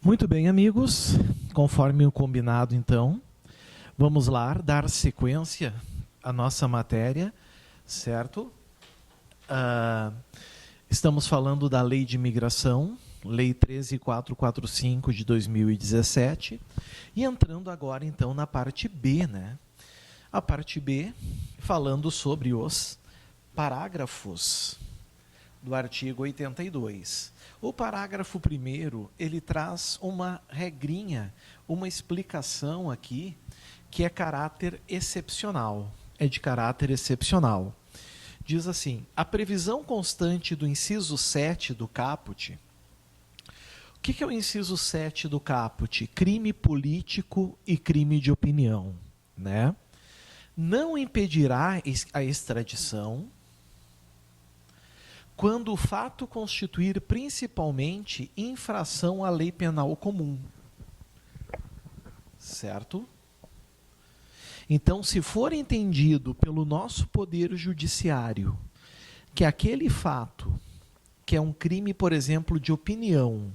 Muito bem, amigos. Conforme o combinado, então, vamos lá dar sequência à nossa matéria, certo? Estamos falando da Lei de Imigração, Lei 13.445 de 2017, e entrando agora, então, na parte B, né? A parte B, falando sobre os parágrafos do artigo 82. O parágrafo 1º, ele traz uma regrinha, uma explicação aqui, que é caráter excepcional. É de caráter excepcional. Diz assim: a previsão constante do inciso 7 do caput. O que é o inciso 7 do caput? Crime político e crime de opinião, né? Não impedirá a extradição quando o fato constituir principalmente infração à lei penal comum. Certo? Então, se for entendido pelo nosso poder judiciário que aquele fato, que é um crime, por exemplo, de opinião,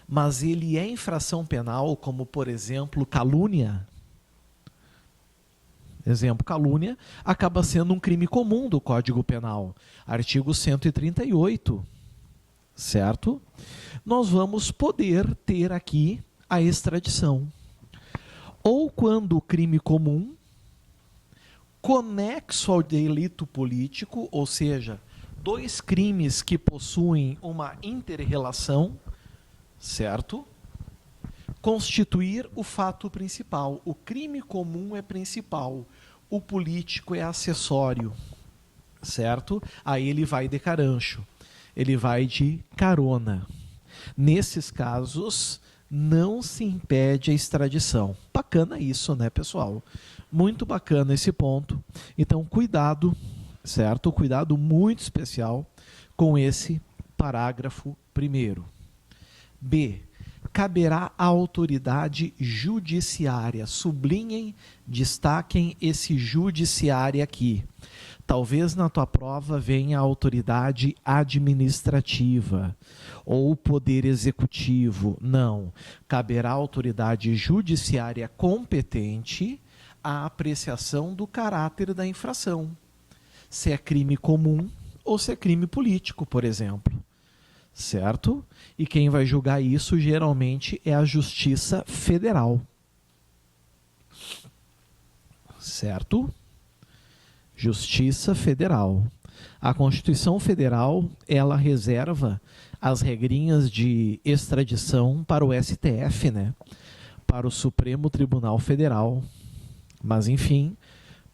mas ele é infração penal, como, por exemplo, calúnia. Exemplo, calúnia acaba sendo um crime comum do Código Penal. Artigo 138, certo? Nós vamos poder ter aqui a extradição. Ou quando o crime comum, conexo ao delito político, ou seja, dois crimes que possuem uma inter-relação, certo? Constituir o fato principal. O crime comum é principal, o político é acessório, certo? Aí ele vai de carancho, ele vai de carona. Nesses casos, não se impede a extradição. Bacana isso, né, pessoal? Muito bacana esse ponto. Então, cuidado, certo? Cuidado muito especial com esse parágrafo 1º. B. Caberá à autoridade judiciária. Sublinhem, destaquem esse judiciária aqui. Talvez na tua prova venha a autoridade administrativa ou poder executivo. Não. Caberá à autoridade judiciária competente a apreciação do caráter da infração. Se é crime comum ou se é crime político, por exemplo. Certo? E quem vai julgar isso geralmente é a Justiça Federal. Certo? Justiça Federal. A Constituição Federal, ela reserva as regrinhas de extradição para o STF, né? Para o Supremo Tribunal Federal. Mas, enfim,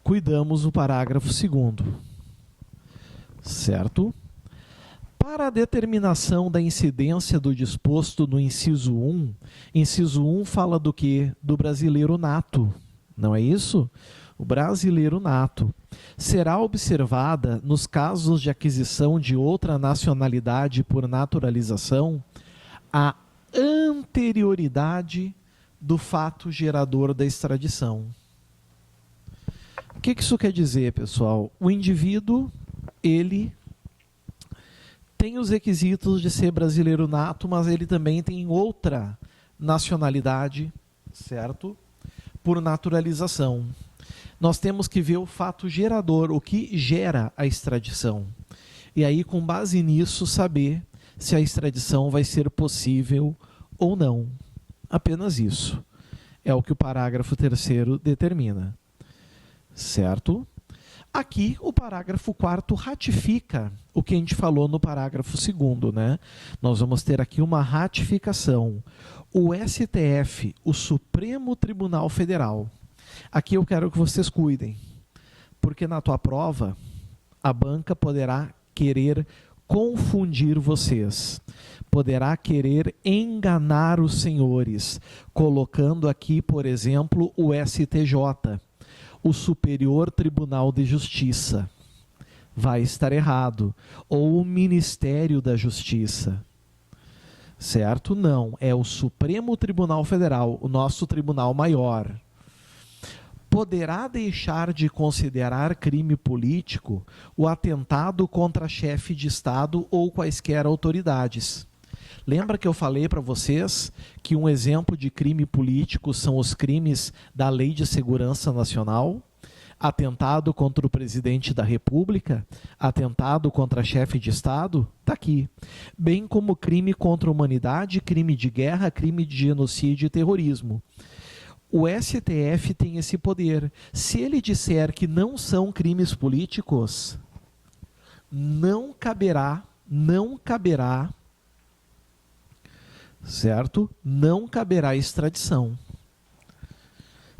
cuidamos do parágrafo 2º. Certo? Para a determinação da incidência do disposto no inciso 1, inciso 1 fala do quê? Do brasileiro nato, não é isso? O brasileiro nato. Será observada, nos casos de aquisição de outra nacionalidade por naturalização, a anterioridade do fato gerador da extradição. O que isso quer dizer, pessoal? O indivíduo, ele tem os requisitos de ser brasileiro nato, mas ele também tem outra nacionalidade, certo? Por naturalização. Nós temos que ver o fato gerador, o que gera a extradição. E aí, com base nisso, saber se a extradição vai ser possível ou não. Apenas isso. É o que o parágrafo 3º determina. Certo? Aqui, o parágrafo 4º ratifica o que a gente falou no parágrafo 2º, né? Nós vamos ter aqui uma ratificação. O STF, o Supremo Tribunal Federal. Aqui eu quero que vocês cuidem, porque na tua prova, a banca poderá querer confundir vocês, poderá querer enganar os senhores, colocando aqui, por exemplo, o STJ, o Superior Tribunal de Justiça. Vai estar errado. Ou o Ministério da Justiça. Certo? Não. É o Supremo Tribunal Federal, o nosso tribunal maior. Poderá deixar de considerar crime político o atentado contra chefe de Estado ou quaisquer autoridades. Lembra que eu falei para vocês que um exemplo de crime político são os crimes da Lei de Segurança Nacional? Atentado contra o presidente da República, atentado contra chefe de Estado, está aqui. Bem como crime contra a humanidade, crime de guerra, crime de genocídio e terrorismo. O STF tem esse poder. Se ele disser que não são crimes políticos, não caberá, certo? Não caberá extradição.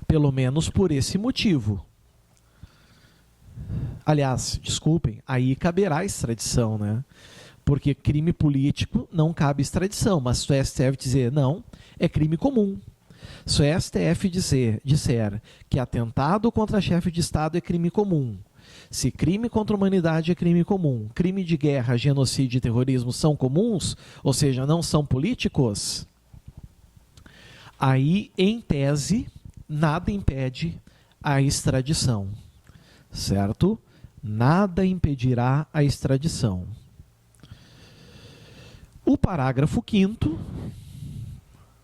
Pelo menos por esse motivo. Aliás, desculpem, aí caberá extradição, né? Porque crime político não cabe extradição, mas se o STF dizer não, é crime comum. Se o STF disser que atentado contra chefe de Estado é crime comum, se crime contra a humanidade é crime comum, crime de guerra, genocídio e terrorismo são comuns, ou seja, não são políticos, aí, em tese, nada impede a extradição, certo? Nada impedirá a extradição. O parágrafo 5º,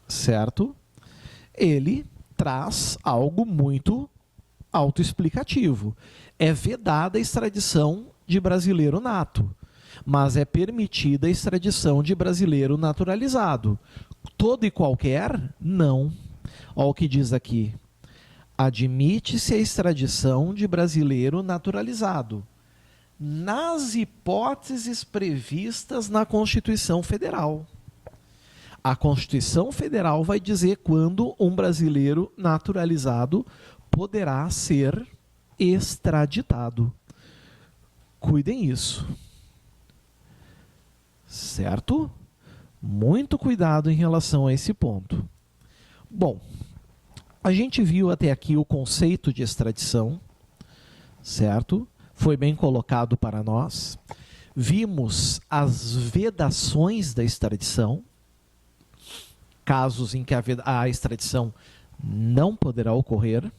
certo? Ele traz algo muito autoexplicativo. É vedada a extradição de brasileiro nato, mas é permitida a extradição de brasileiro naturalizado. Todo e qualquer, não. Olha o que diz aqui. Admite-se a extradição de brasileiro naturalizado, nas hipóteses previstas na Constituição Federal. A Constituição Federal vai dizer quando um brasileiro naturalizado poderá ser extraditado. Cuidem isso. Certo? Muito cuidado em relação a esse ponto. Bom, a gente viu até aqui o conceito de extradição, certo? Foi bem colocado para nós. Vimos as vedações da extradição, casos em que a extradição não poderá ocorrer,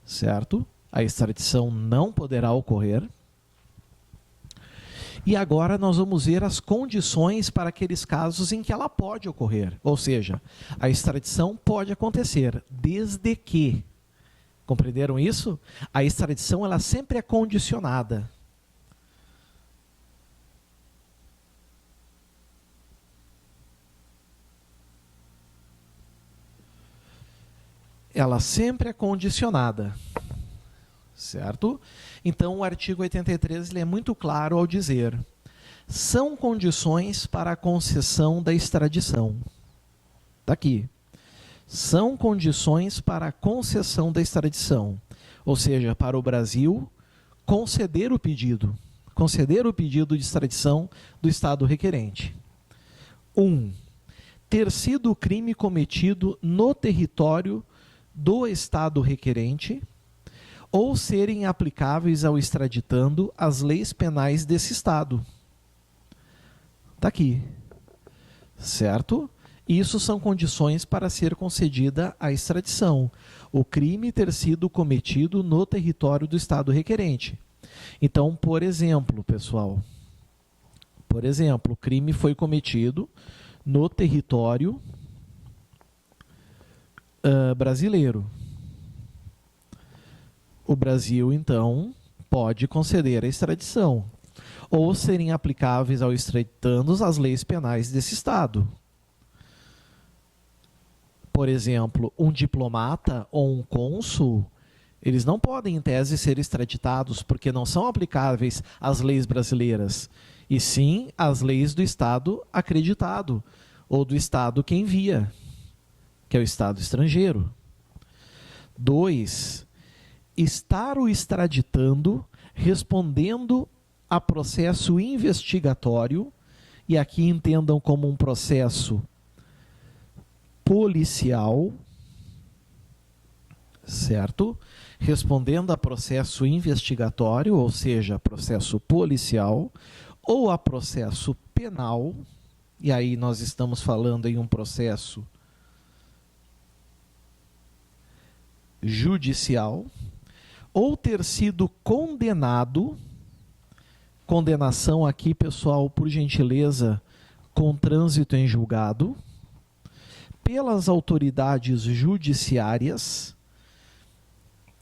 certo? A extradição não poderá ocorrer. E agora nós vamos ver as condições para aqueles casos em que ela pode ocorrer. Ou seja, a extradição pode acontecer desde que, compreenderam isso? A extradição ela sempre é condicionada. Ela sempre é condicionada, certo? Então, o artigo 83 ele é muito claro ao dizer: são condições para a concessão da extradição. Está aqui. São condições para a concessão da extradição. Ou seja, para o Brasil conceder o pedido de extradição do Estado requerente. 1. Ter sido o crime cometido no território do Estado requerente ou serem aplicáveis ao extraditando as leis penais desse Estado. Está aqui. Certo? Isso são condições para ser concedida a extradição. O crime ter sido cometido no território do Estado requerente. Então, por exemplo, pessoal, o crime foi cometido no território brasileiro. O Brasil, então, pode conceder a extradição ou serem aplicáveis ao extraditando as leis penais desse Estado. Por exemplo, um diplomata ou um cônsul, eles não podem, em tese, ser extraditados porque não são aplicáveis às leis brasileiras, e sim às leis do Estado acreditado, ou do Estado que envia, que é o Estado estrangeiro. 2. Estar o extraditando respondendo a processo investigatório, e aqui entendam como um processo policial, certo? Respondendo a processo investigatório, ou seja, processo policial, ou a processo penal, e aí nós estamos falando em um processo judicial, ou ter sido condenado, condenação aqui, pessoal, por gentileza, com trânsito em julgado, pelas autoridades judiciárias,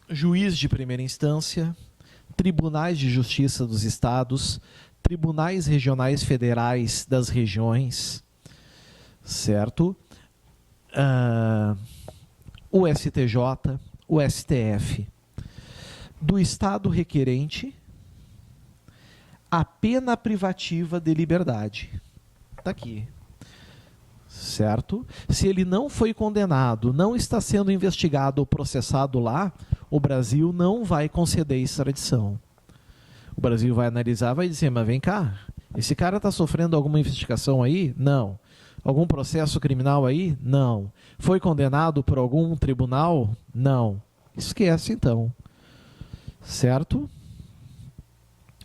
juiz de primeira instância, tribunais de justiça dos estados, tribunais regionais federais das regiões, certo? O STJ, o STF, do estado requerente, a pena privativa de liberdade. Está aqui. Certo? Se ele não foi condenado, não está sendo investigado ou processado lá, o Brasil não vai conceder extradição. O Brasil vai analisar, vai dizer, mas vem cá, esse cara está sofrendo alguma investigação aí? Não. Algum processo criminal aí? Não. Foi condenado por algum tribunal? Não. Esquece, então. Certo?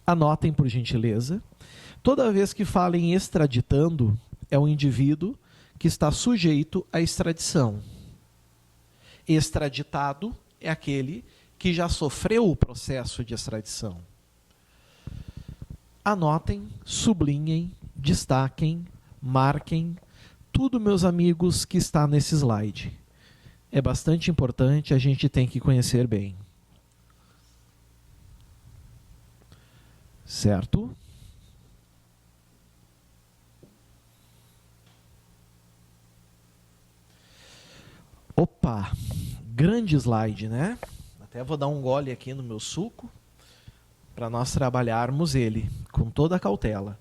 Anotem, por gentileza. Toda vez que falem extraditando, é um indivíduo que está sujeito à extradição. Extraditado é aquele que já sofreu o processo de extradição. Anotem, sublinhem, destaquem, marquem, tudo, meus amigos, que está nesse slide. É bastante importante, a gente tem que conhecer bem. Certo? Opa, grande slide, né? Até vou dar um gole aqui no meu suco para nós trabalharmos ele com toda a cautela.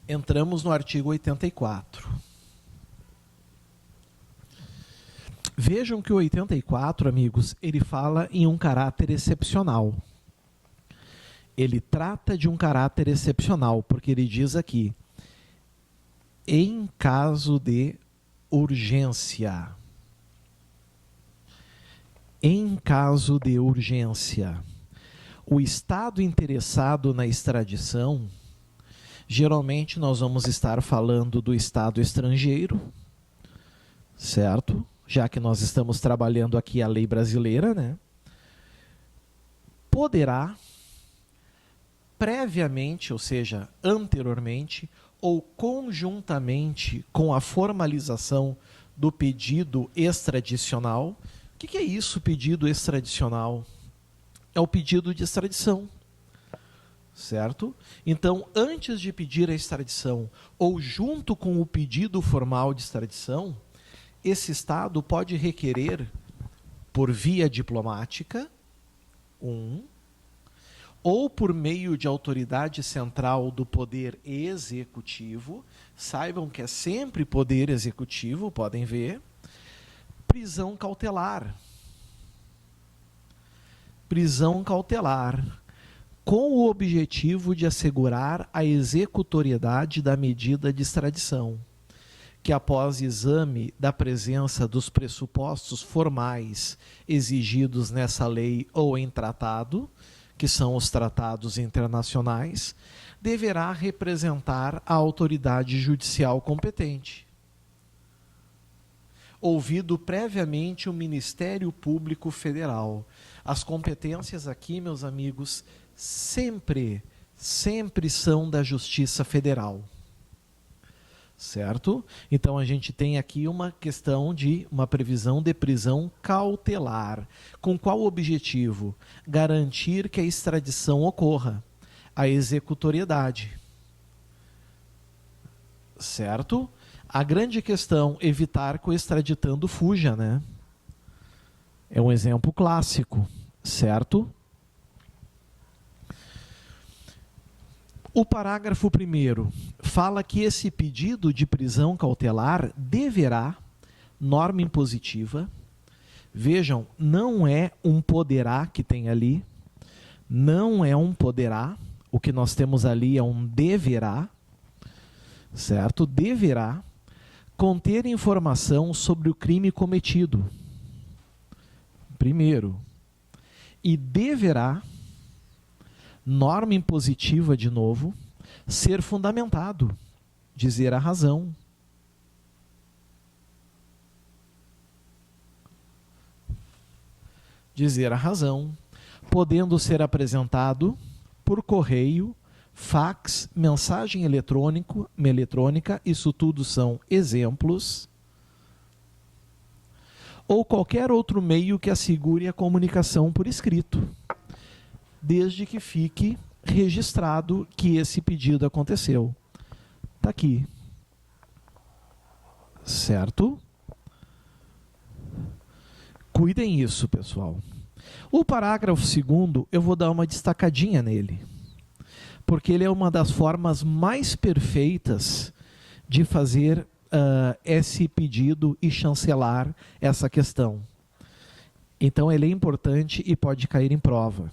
Entramos no artigo 84. Vejam que o 84, amigos, ele fala em um caráter excepcional. Ele trata de um caráter excepcional, porque ele diz aqui, em caso de urgência. Em caso de urgência. O Estado interessado na extradição, geralmente nós vamos estar falando do Estado estrangeiro, certo? Já que nós estamos trabalhando aqui a lei brasileira, né? Poderá, previamente, ou seja, anteriormente, ou conjuntamente com a formalização do pedido extradicional. O que é isso, pedido extradicional? É o pedido de extradição, certo? Então, antes de pedir a extradição, ou junto com o pedido formal de extradição, esse Estado pode requerer, por via diplomática, ou por meio de autoridade central do poder executivo, saibam que é sempre poder executivo, podem ver, prisão cautelar. Prisão cautelar, com o objetivo de assegurar a executoriedade da medida de extradição, que após exame da presença dos pressupostos formais exigidos nessa lei ou em tratado, que são os tratados internacionais, deverá representar a autoridade judicial competente. Ouvido previamente o Ministério Público Federal. As competências aqui, meus amigos, sempre são da Justiça Federal. Certo? Então a gente tem aqui uma questão de uma previsão de prisão cautelar. Com qual objetivo? Garantir que a extradição ocorra, a executoriedade. Certo? A grande questão, evitar que o extraditando fuja, né? É um exemplo clássico, certo? O parágrafo 1º fala que esse pedido de prisão cautelar deverá, norma impositiva, vejam, não é um poderá que tem ali, não é um poderá, o que nós temos ali é um deverá, certo? Deverá conter informação sobre o crime cometido, primeiro, e deverá, norma impositiva de novo, ser fundamentado, dizer a razão. dizer a razão, podendo ser apresentado por correio, fax, mensagem eletrônica, isso tudo são exemplos, ou qualquer outro meio que assegure a comunicação por escrito, desde que fique registrado que esse pedido aconteceu. Está aqui. Certo? Cuidem isso, pessoal. O parágrafo 2º, eu vou dar uma destacadinha nele, porque ele é uma das formas mais perfeitas de fazer esse pedido e chancelar essa questão. Então, ele é importante e pode cair em prova.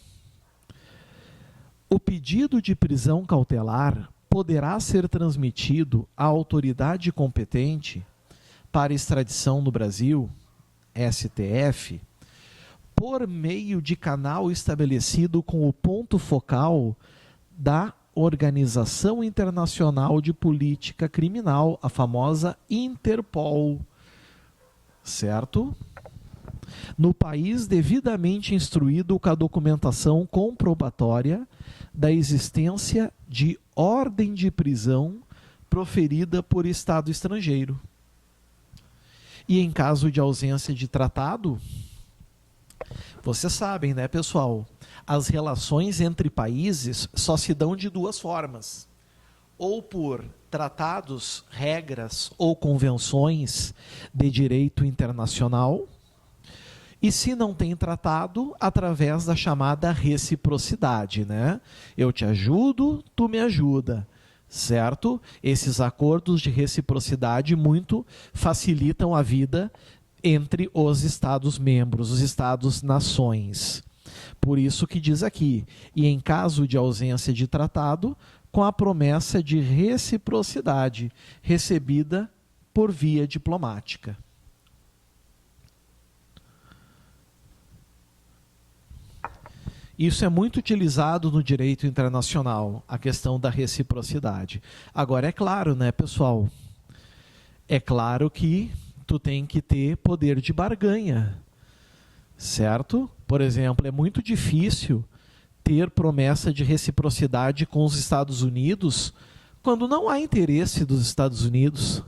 O pedido de prisão cautelar poderá ser transmitido à autoridade competente para extradição no Brasil, STF, por meio de canal estabelecido com o ponto focal da Organização Internacional de Política Criminal, a famosa Interpol, certo? No país devidamente instruído com a documentação comprobatória da existência de ordem de prisão proferida por Estado estrangeiro. E em caso de ausência de tratado, vocês sabem, né, pessoal? As relações entre países só se dão de duas formas. Ou por tratados, regras ou convenções de direito internacional, e se não tem tratado, através da chamada reciprocidade, né? Eu te ajudo, tu me ajuda, certo? Esses acordos de reciprocidade muito facilitam a vida entre os Estados-membros, os Estados-nações. Por isso que diz aqui, e em caso de ausência de tratado, com a promessa de reciprocidade recebida por via diplomática. Isso é muito utilizado no direito internacional, a questão da reciprocidade. Agora, é claro, né, pessoal? É claro que tu tem que ter poder de barganha, certo? Por exemplo, é muito difícil ter promessa de reciprocidade com os Estados Unidos quando não há interesse dos Estados Unidos,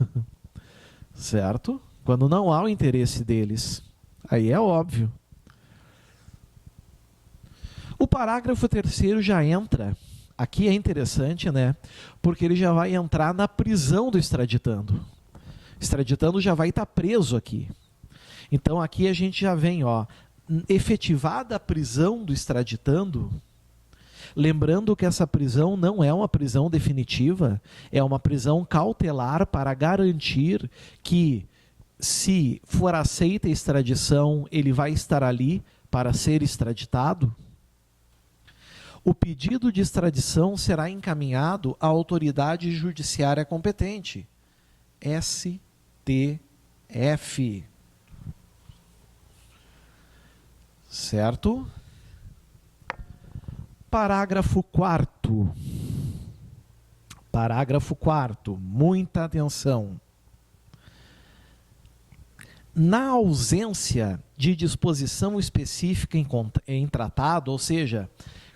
certo? Quando não há o interesse deles. Aí é óbvio. O parágrafo 3º já entra, aqui é interessante, né? Porque ele já vai entrar na prisão do extraditando. O extraditando já vai estar preso aqui. Então aqui a gente já vem, ó, efetivada a prisão do extraditando, lembrando que essa prisão não é uma prisão definitiva, é uma prisão cautelar para garantir que, se for aceita a extradição, ele vai estar ali para ser extraditado. O pedido de extradição será encaminhado à autoridade judiciária competente, STF. Certo? Parágrafo 4º. Parágrafo 4º. Muita atenção. Na ausência de disposição específica em tratado, ou seja,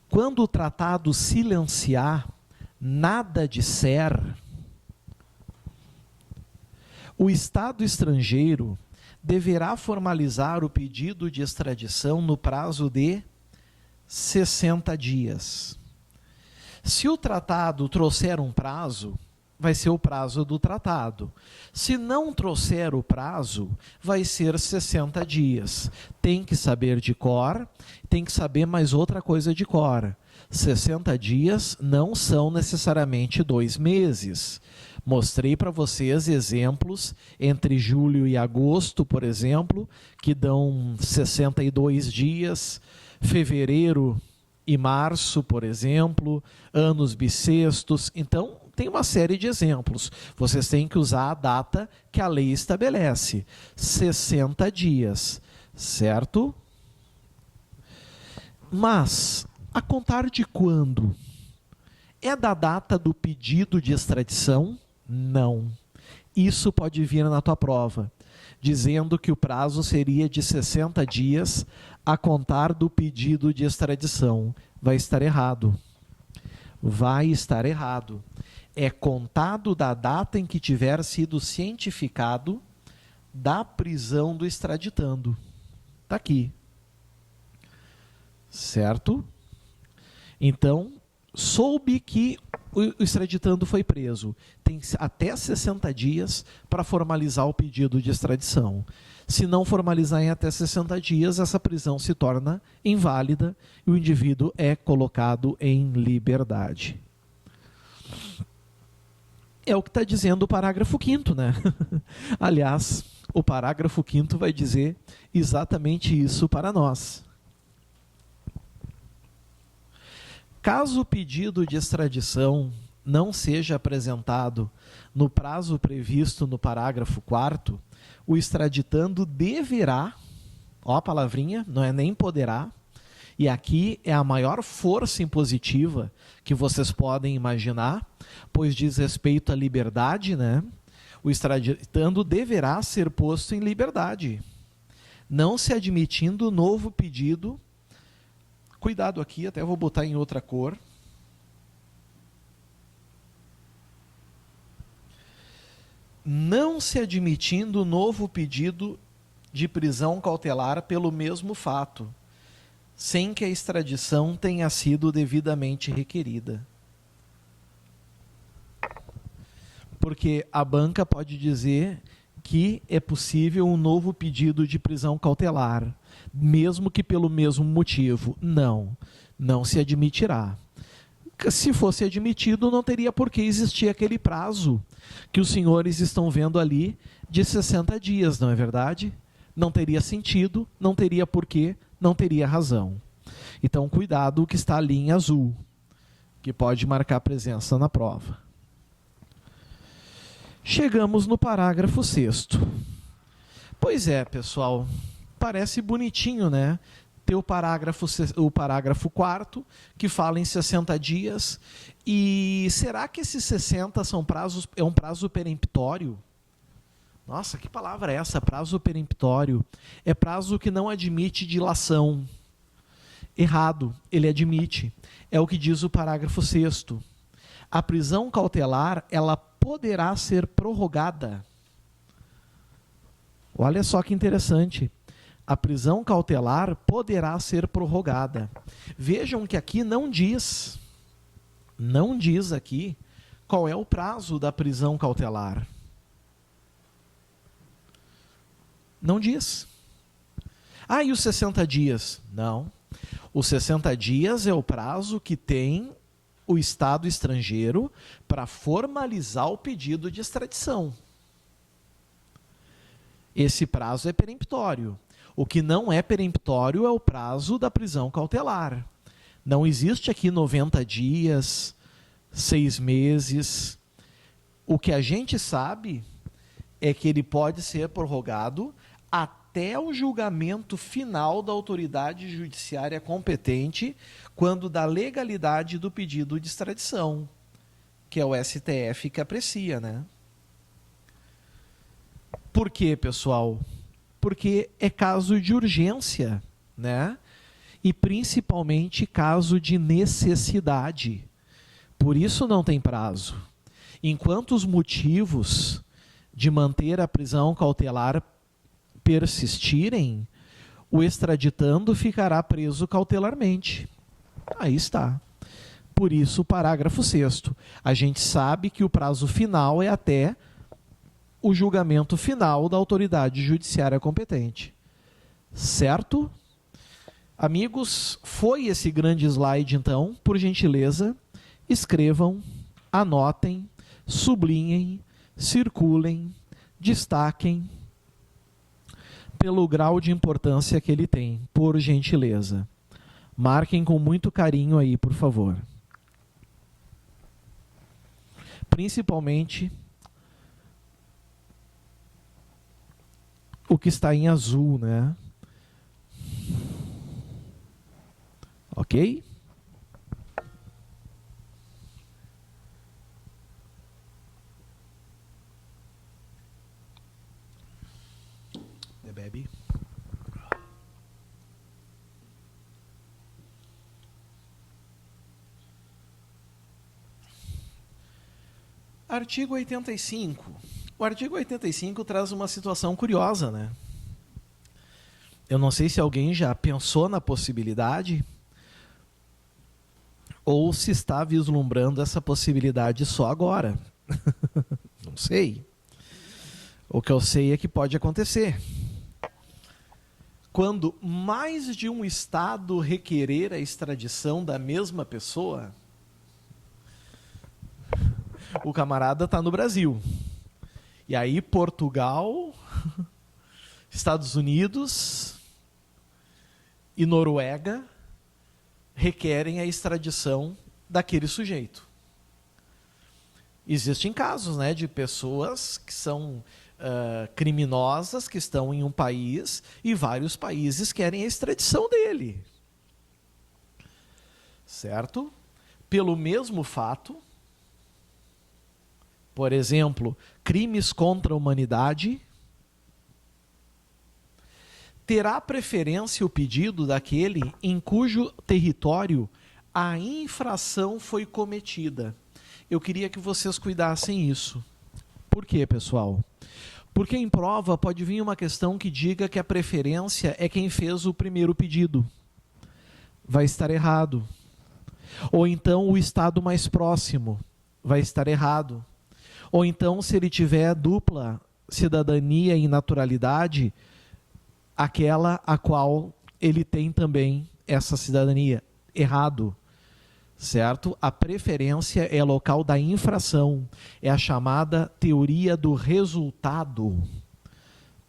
quando o tratado silenciar, nada disser, o Estado estrangeiro deverá formalizar o pedido de extradição no prazo de 60 dias. Se o tratado trouxer um prazo, vai ser o prazo do tratado. Se não trouxer o prazo, vai ser 60 dias. Tem que saber de cor, tem que saber mais outra coisa de cor. 60 dias não são necessariamente 2 meses. Mostrei para vocês exemplos entre julho e agosto, por exemplo, que dão 62 dias, fevereiro e março, por exemplo, anos bissextos. Então, tem uma série de exemplos. Vocês têm que usar a data que a lei estabelece. 60 dias, certo? Mas, a contar de quando? É da data do pedido de extradição? Não. Isso pode vir na tua prova. dizendo que o prazo seria de 60 dias a contar do pedido de extradição. Vai estar errado. Vai estar errado. É contado da data em que tiver sido cientificado da prisão do extraditando. Está aqui. Certo? Então, soube que o extraditando foi preso. Tem até 60 dias para formalizar o pedido de extradição. Se não formalizar em até 60 dias, essa prisão se torna inválida e o indivíduo é colocado em liberdade. É o que está dizendo o parágrafo 5º, né? Aliás, o parágrafo 5º vai dizer exatamente isso para nós. Caso o pedido de extradição não seja apresentado no prazo previsto no parágrafo 4º, o extraditando deverá, ó a palavrinha, não é nem poderá, e aqui é a maior força impositiva que vocês podem imaginar, pois diz respeito à liberdade, né? O extraditando deverá ser posto em liberdade, não se admitindo novo pedido. Cuidado aqui, até vou botar em outra cor. Não se admitindo novo pedido de prisão cautelar pelo mesmo fato, sem que a extradição tenha sido devidamente requerida. Porque a banca pode dizer que é possível um novo pedido de prisão cautelar, mesmo que pelo mesmo motivo. Não, não se admitirá. Se fosse admitido, não teria por que existir aquele prazo que os senhores estão vendo ali de 60 dias, não é verdade? Não teria sentido, não teria porquê, não teria razão. Então, cuidado o que está ali em azul, que pode marcar presença na prova. Chegamos no parágrafo 6º. Pois é, pessoal, parece bonitinho, né? Ter o parágrafo 4º, que fala em 60 dias. E será que esses 60 são prazos, é um prazo peremptório? Nossa, que palavra é essa? Prazo peremptório. É prazo que não admite dilação. Errado, ele admite. É o que diz o parágrafo 6º. A prisão cautelar, ela poderá ser prorrogada. Olha só que interessante. A prisão cautelar poderá ser prorrogada. Vejam que aqui não diz aqui qual é o prazo da prisão cautelar. Não diz. Ah, e os 60 dias? Não. Os 60 dias é o prazo que tem o Estado estrangeiro para formalizar o pedido de extradição. Esse prazo é peremptório. O que não é peremptório é o prazo da prisão cautelar. Não existe aqui 90 dias, 6 meses. O que a gente sabe é que ele pode ser prorrogado até o julgamento final da autoridade judiciária competente, quando da legalidade do pedido de extradição, que é o STF que aprecia, né? Por quê, pessoal? Porque é caso de urgência, né? E principalmente caso de necessidade. Por isso não tem prazo. Enquanto os motivos de manter a prisão cautelar persistirem, o extraditando ficará preso cautelarmente. Aí está. Por isso o parágrafo 6º. A gente sabe que o prazo final é até o julgamento final da autoridade judiciária competente. Certo? Amigos, foi esse grande slide, então. Por gentileza, escrevam, anotem, sublinhem, circulem, destaquem, pelo grau de importância que ele tem, por gentileza. Marquem com muito carinho aí, por favor. Principalmente o que está em azul, né? Ok? Artigo 85. O artigo 85 traz uma situação curiosa, né? Eu não sei se alguém já pensou na possibilidade ou se está vislumbrando essa possibilidade só agora. Não sei. O que eu sei é que pode acontecer. Quando mais de um Estado requerer a extradição da mesma pessoa, o camarada está no Brasil. E aí Portugal, Estados Unidos e Noruega requerem a extradição daquele sujeito. Existem casos, né, de pessoas que são criminosas, que estão em um país e vários países querem a extradição dele. Certo? Pelo mesmo fato, por exemplo, crimes contra a humanidade, terá preferência o pedido daquele em cujo território a infração foi cometida. Eu queria que vocês cuidassem isso. Por quê, pessoal? Porque em prova pode vir uma questão que diga que a preferência é quem fez o primeiro pedido. Vai estar errado. Ou então o estado mais próximo. Vai estar errado. Ou então, se ele tiver dupla cidadania e naturalidade, aquela a qual ele tem também essa cidadania. Errado. Certo? A preferência é local da infração, é a chamada teoria do resultado,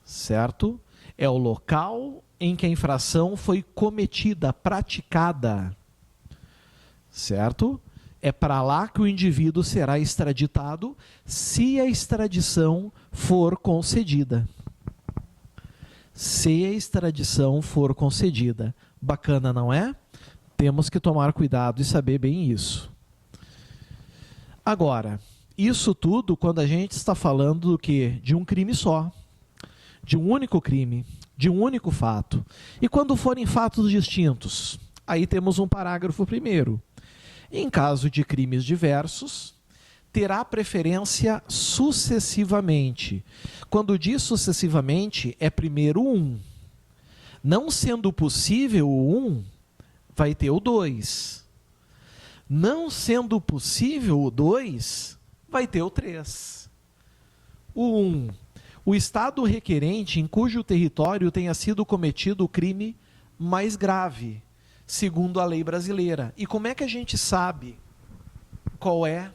certo? É o local em que a infração foi cometida, praticada, certo? É para lá que o indivíduo será extraditado se a extradição for concedida. Se a extradição for concedida. Bacana, não é? Temos que tomar cuidado e saber bem isso. Agora, isso tudo quando a gente está falando do quê? De um crime só, de um único crime, de um único fato. E quando forem fatos distintos, aí temos um parágrafo primeiro. Em caso de crimes diversos, terá preferência sucessivamente. Quando diz sucessivamente, é primeiro um. Não sendo possível o um, vai ter o 2. Não sendo possível o 2, vai ter o 3. O 1. O Estado requerente em cujo território tenha sido cometido o crime mais grave, segundo a lei brasileira. E como é que a gente sabe qual é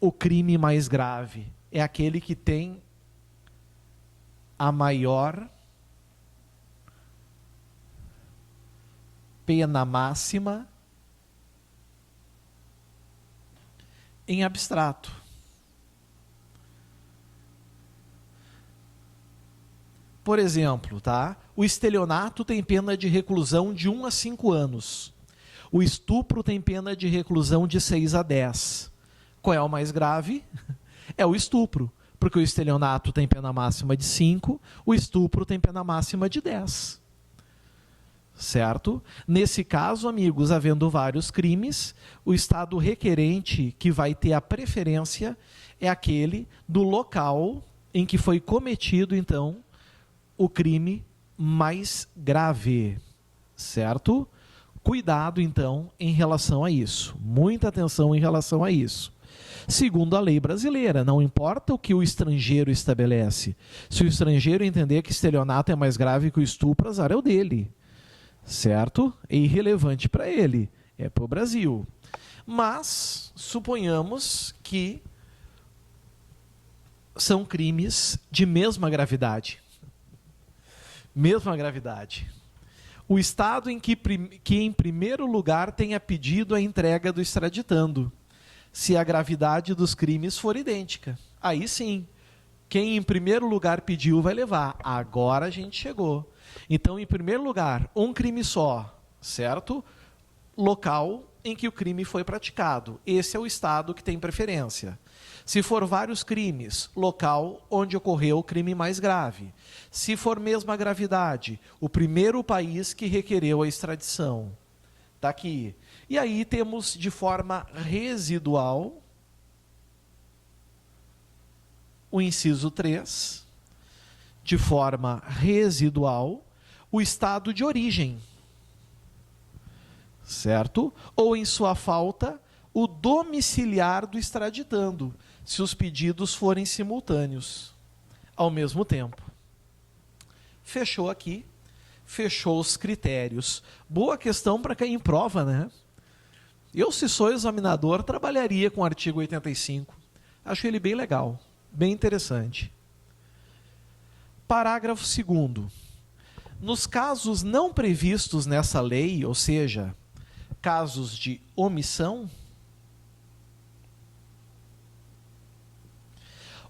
o crime mais grave? É aquele que tem a maior pena máxima em abstrato. Por exemplo, tá? O estelionato tem pena de reclusão de 1 a 5 anos. O estupro tem pena de reclusão de 6 a 10. Qual é o mais grave? É o estupro, porque o estelionato tem pena máxima de 5, o estupro tem pena máxima de 10. Certo? Nesse caso, amigos, havendo vários crimes, o Estado requerente que vai ter a preferência é aquele do local em que foi cometido, então, o crime mais grave. Certo? Cuidado, então, em relação a isso. Muita atenção em relação a isso. Segundo a lei brasileira, não importa o que o estrangeiro estabelece. Se o estrangeiro entender que estelionato é mais grave que o estupro, azar é o dele. Certo? É irrelevante para ele, é para o Brasil. Mas, suponhamos que são crimes de mesma gravidade. Mesma gravidade. O Estado em que em primeiro lugar tenha pedido a entrega do extraditando, se a gravidade dos crimes for idêntica. Aí sim, quem em primeiro lugar pediu vai levar. Agora a gente chegou. Então, em primeiro lugar, um crime só, certo? Local em que o crime foi praticado. Esse é o Estado que tem preferência. Se for vários crimes, local onde ocorreu o crime mais grave. Se for mesma gravidade, o primeiro país que requereu a extradição. Está aqui. E aí temos de forma residual o inciso 3, de forma residual, o estado de origem, certo? Ou, em sua falta, o domiciliar do extraditando, se os pedidos forem simultâneos, ao mesmo tempo. Fechou aqui, fechou os critérios. Boa questão para quem prova, né? Eu, se sou examinador, trabalharia com o artigo 85. Acho ele bem legal, bem interessante. Parágrafo 2º. Nos casos não previstos nessa lei, ou seja, casos de omissão,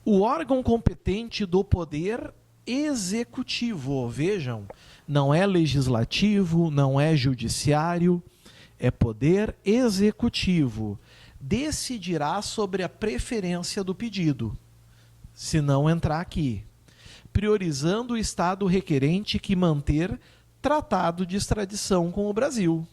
o órgão competente do Poder Executivo, vejam, não é legislativo, não é judiciário, é Poder Executivo, decidirá sobre a preferência do pedido, se não entrar aqui, priorizando o Estado requerente que manter tratado de extradição com o Brasil.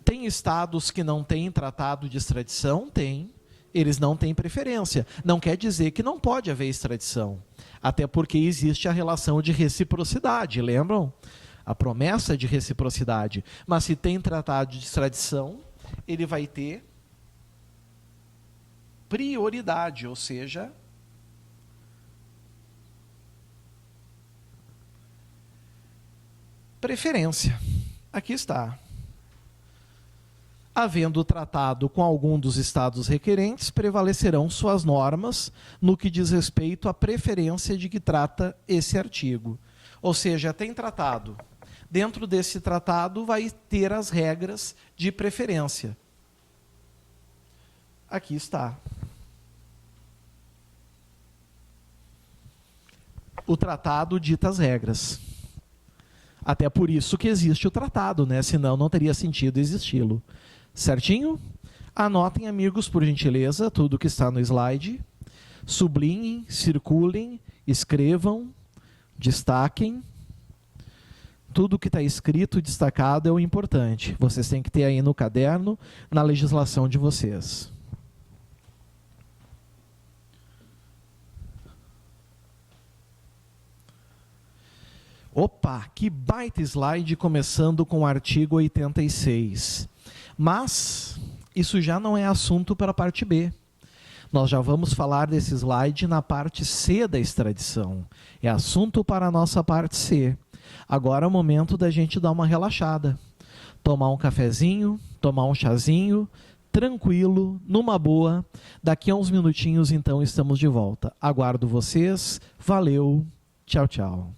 Tem estados que não têm tratado de extradição? Tem. Eles não têm preferência. Não quer dizer que não pode haver extradição. Até porque existe a relação de reciprocidade, lembram? A promessa de reciprocidade. Mas se tem tratado de extradição, ele vai ter prioridade, ou seja, preferência. Aqui está. Havendo tratado com algum dos estados requerentes, prevalecerão suas normas no que diz respeito à preferência de que trata esse artigo. Ou seja, tem tratado. Dentro desse tratado vai ter as regras de preferência. Aqui está. O tratado dita as regras. Até por isso que existe o tratado, né? Senão não teria sentido existi-lo. Certinho? Anotem, amigos, por gentileza, tudo que está no slide. Sublinhem, circulem, escrevam, destaquem. Tudo que está escrito, destacado, é o importante. Vocês têm que ter aí no caderno, na legislação de vocês. Opa, que baita slide, começando com o artigo 86. Mas isso já não é assunto para a parte B. Nós já vamos falar desse slide na parte C da extradição. É assunto para a nossa parte C. Agora é o momento da gente dar uma relaxada. Tomar um cafezinho, tomar um chazinho, tranquilo, numa boa. Daqui a uns minutinhos, então, estamos de volta. Aguardo vocês. Valeu. Tchau, tchau.